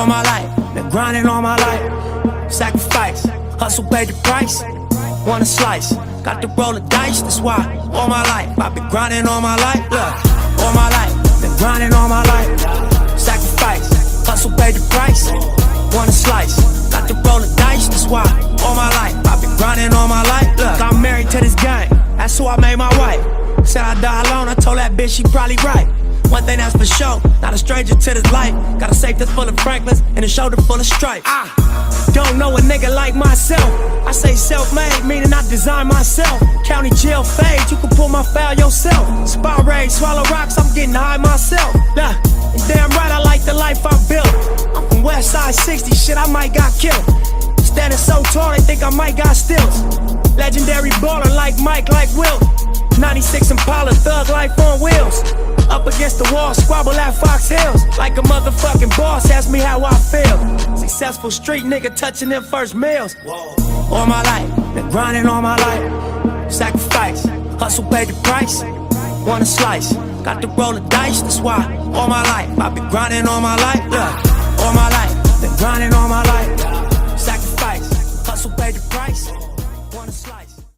my life, been grinding all my life. Sacrifice, hustle paid the price. Want a slice, got to roll the dice, that's why. All my life, I've been grinding all my life. Look, all my life, been grinding all my life. Sacrifice, hustle paid the price. Want a slice, got to roll the dice, that's why. All my life, I've been grinding all my life. Look, I'm married to this game, that's who I made my wife. Said I die alone, I told that bitch she probably right. One thing that's for sure, not a stranger to this life. Got a safe that's full of Franklins and a shoulder full of stripes. I don't know a nigga like myself. I say self-made, meaning I design myself. County jail fade, you can pull my foul yourself. Spot raid, swallow rocks, I'm getting high myself. Nah, and damn right I like the life I built. I'm from West Side 60, shit I might got killed. Standing so tall, they think I might got stills. Legendary baller like Mike, like Wilt. 96 Impala, thug life on wheels. Up against the wall, squabble at Fox Hills. Like a motherfucking boss, ask me how I feel. Successful street nigga touching them first meals. All my life, been grinding all my life. Sacrifice, hustle paid the price. Want a slice, got to roll the dice, that's why. All my life, I've been grinding all my life. Yeah. All my life, been grinding all my life. Sacrifice, hustle paid the price. Want a slice.